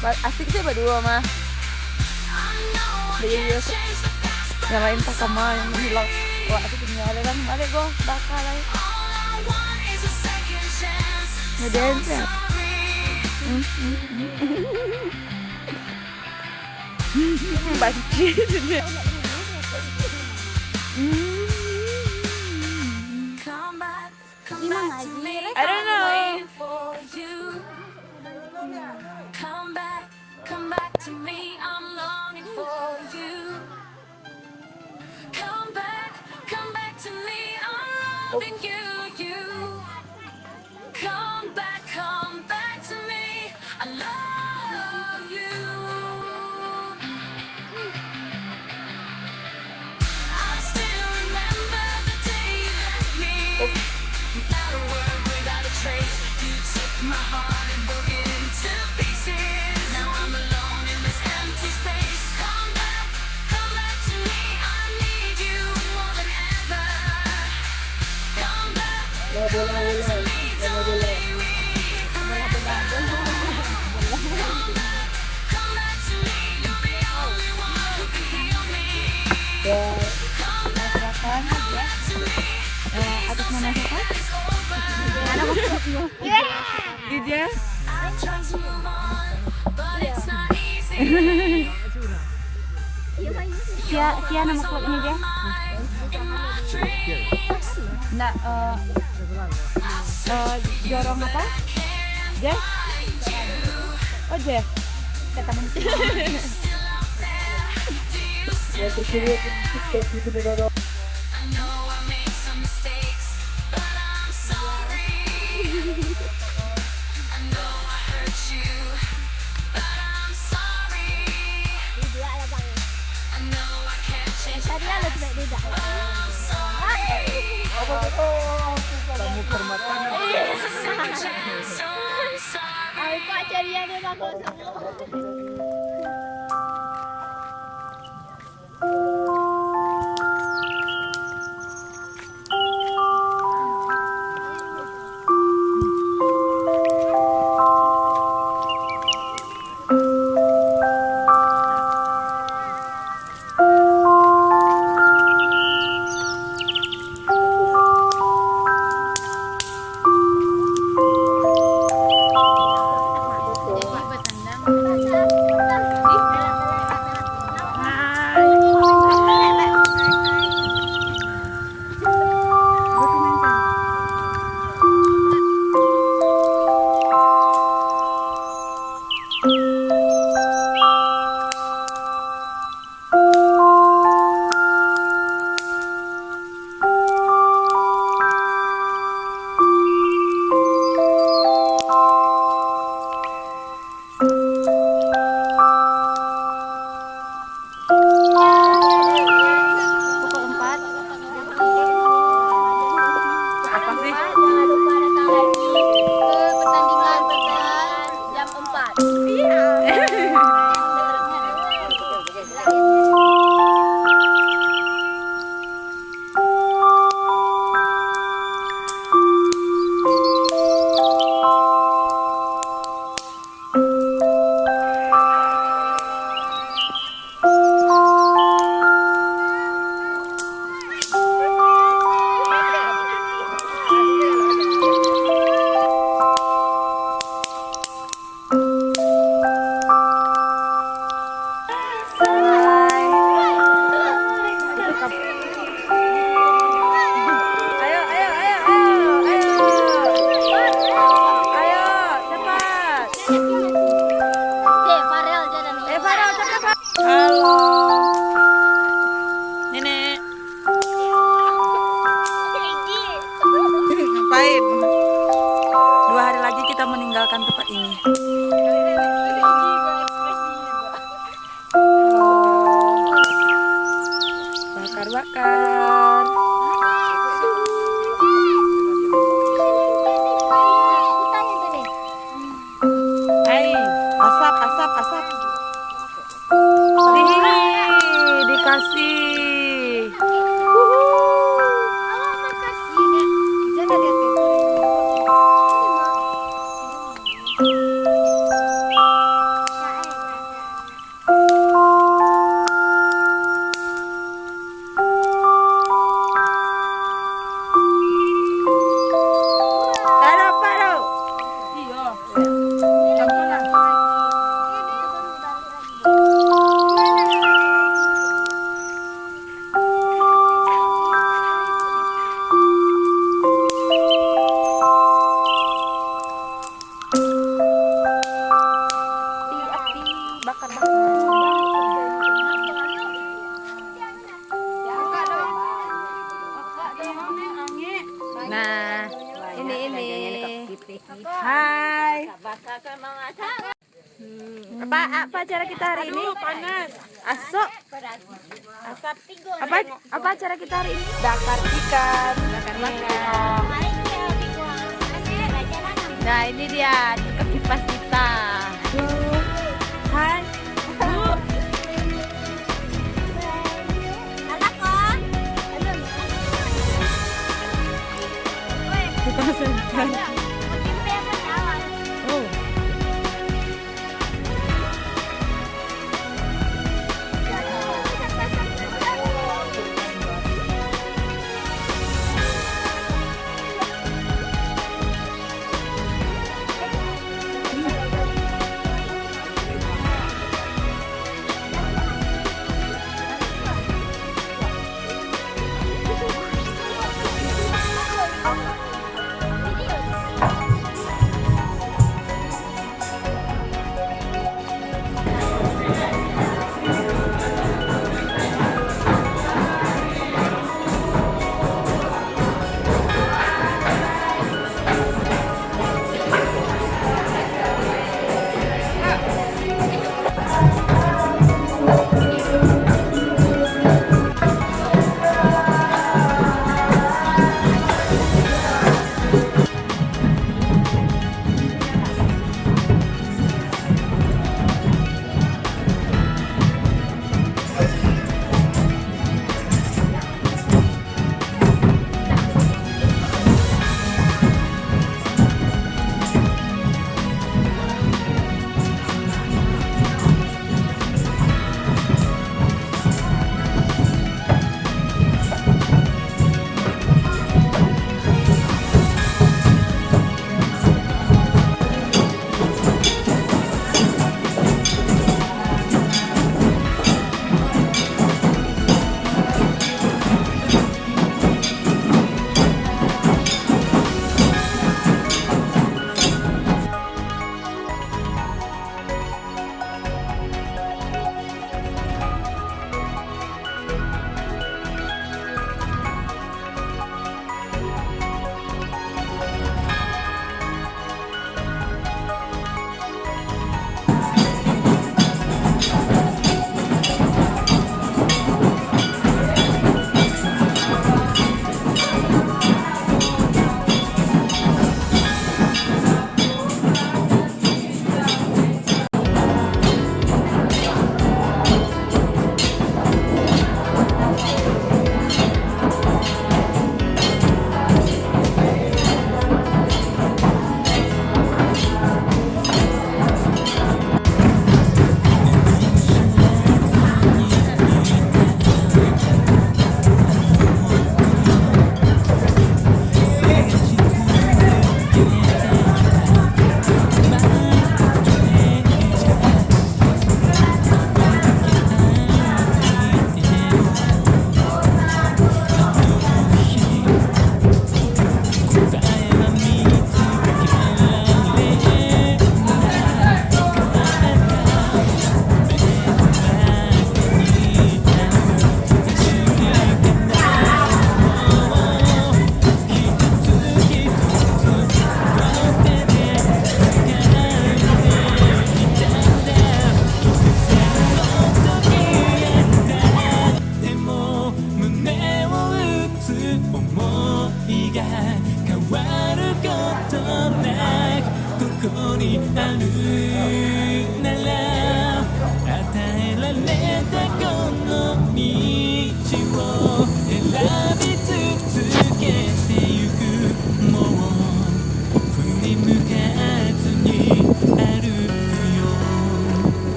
Asik sih berdua mah. Jadi nyalain tak sama yang hilang. Wah asik nyalain kan balik gue bakal lagi. Ngedance ya. Banci. I don't know. Come back to me, I'm longing for you. Come back to me, I'm loving you, you. Come back to me, I love you. I still remember the day you left me. Without a word, without a trace, you took my heart and broke it into pieces. Now I'm alone in this empty space. Come back to me, I need you more than ever. Come back to me, don't leave me forever. Come back to me, you're the only one who can heal me. Come back to me. Atas mana siapa? Ija. Sia nama klubnya dia. Nah, jorong apa? Je? Oh Je. Kata menteri. Ya terkira itu negara. Tamu kehormatan. Aku ceria dia bagus. Ngapain? 2 hari lagi kita meninggalkan tempat ini. Bakar-bakar. Hai, asap. Dikasih. Makasih. Jangan lihat. Hai. Apa acara kita hari ini? Panas. Asok. Apa acara kita hari ini? Bakar ikan. Nah, ini dia tukang kipas kita. Hai. Oh.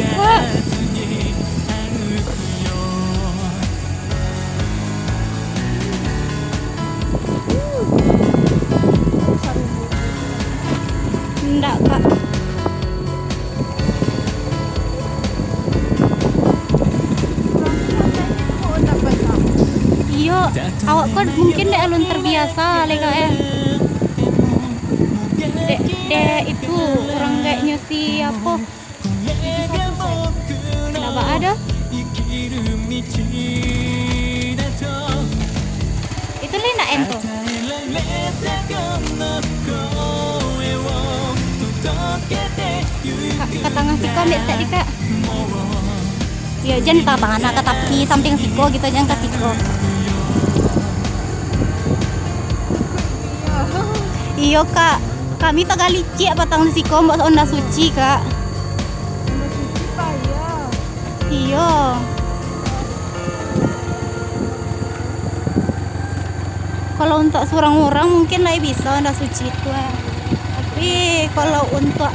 kak. Enggak kak. Iya, awak kan mungkin dek alun terbiasa lega ya. Dek itu orang kayaknya si apa? Kenapa ada? Itu Lina ento. Katang siko ambek tadi kak. Ya jangan tangan anak tapi samping siko gitu jangan ke siko. Iyo kak, kami tak gali cik patang siko mbak onda suci kak. Iyo. Kalau untuk seorang orang mungkin lah bisa onda suci itu ya. Tapi kalau untuk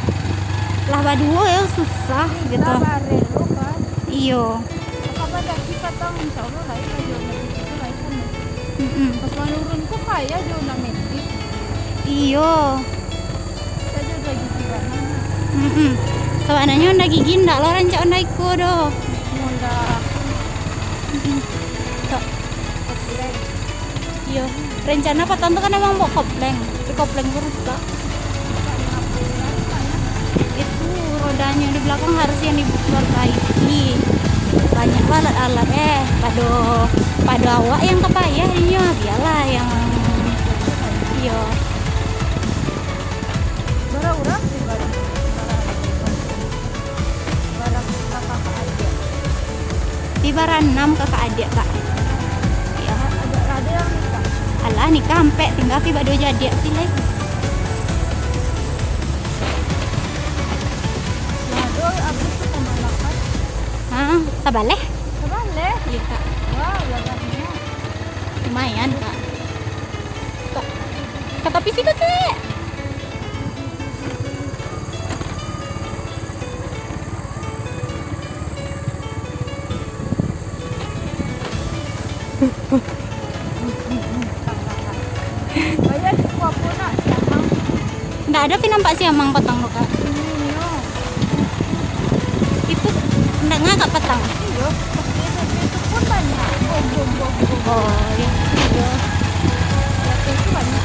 lah berdua ya susah gitu. Iyo. Pas menurun kok kaya jauh na metik. Iyo. Saja lagi tiba mana. Soalnya onda gigi ndak lo rancak onda iku do. Mula Tok. Iyo. Rencana patang tuh kan emang mau kopleng. Tapi kopleng rusak. Itu rodanya di belakang harus yang diperbaiki. Banyak alat-alat pada awak yang kepayah ini biarlah yang iyo. barang-barang sih barang. Barang kakak aja. Di baran 6 kakak adik kak. Iya. Ada yang nikah. Alah nikah sampai tinggal si bado jadi sih lagi. Lado aku tuh pemalakan. Hah, sabaleh? Sebalik. Iya kak. Wah, belakangnya. Lumayan kak. Kak, kata pisi kok sih? Bayar aku apa nak siamang. Nggak ada nampak siamang petang lo kak. Iya. Itu nggak ngagak petang. Iya, itu pun banyak. Bom. Oh iya. Iya. Itu banyak.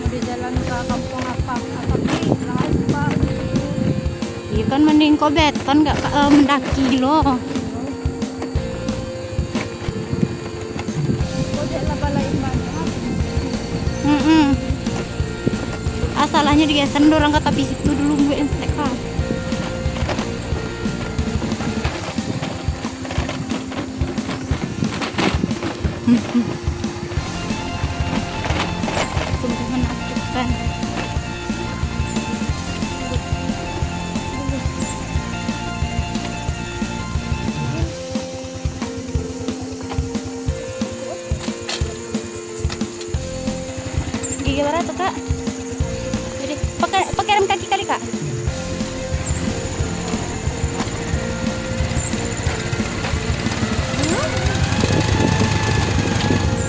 Di jalan ke kampung apa? Tapi Pak. Iya kan mending kau beton nggak mendaki lo. Kode labalain banyak. Asalnya digeser dorang ke tapi situ dulu gue instek kak. Sungguh menakutkan. Gigi lara tuh kak. Jadi pakai rem kaki kali kak.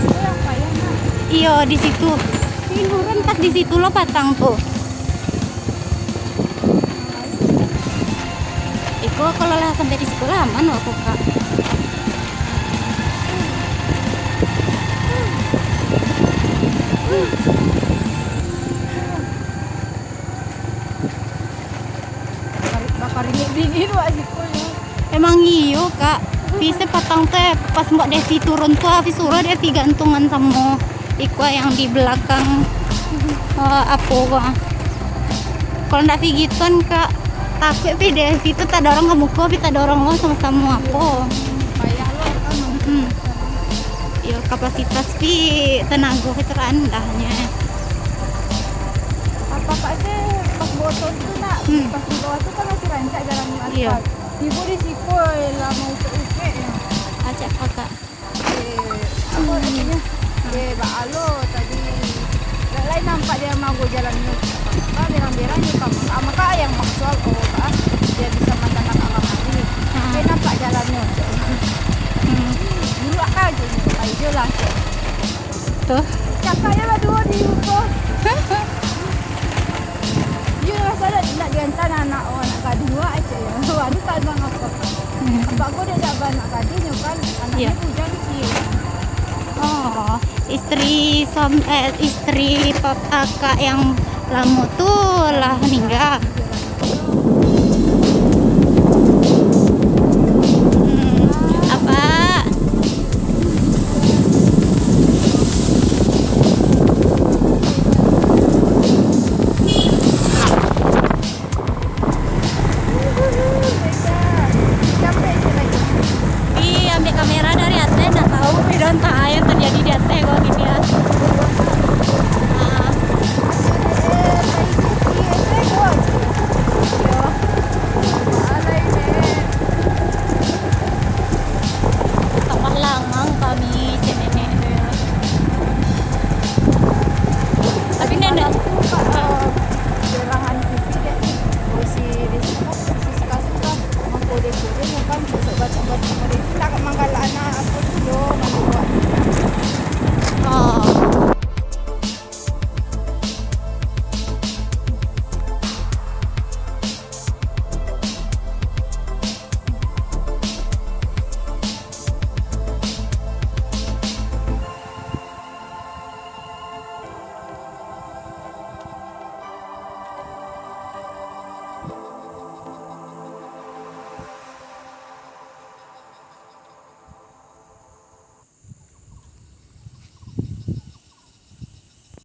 Itu yang payah nak. Iya di situ. Tiduran pas di situ lo patang tuh. Iko kalau lah sampai di situ lama no aku kak. Bakar dingin wajib punya. Emang iyo kak. Bisa patang teh pas mbak Devi turun tuh Avi suruh Devi gantungan sama Iko yang di belakang apa kak. Kalau ndak gituan kak takut Devi itu tak ada orang kamu kok, tak ada orang mau sama-sama apa. Payah. Ya kapasitas pi tenaga itu rendahnya. Apa Pak sih pas botol itu nak, pas di bawah itu kan masih rancak jalannya aspal. Iya. Ibu di situ lah mau uke ya. Ajak kakak. Apa namanya? Pak Alo tadi. Gak lain nampak dia mau jalannya. Apa berang-berangnya kamu. Sama kak yang maksud kak dia bisa mantan anak lagi. Dia nampak jalannya. Dulu akak aja nih, aja lah. Tuh. Cakapnya lah dua di Yuko. Dia rasa nak diantar anak kedua aja ya. Waduh kan bang apa? Abangku dia dah anak kadinya kan anaknya Iya. bujang sih. Oh, istri kakak yang lama tuh lah meninggal.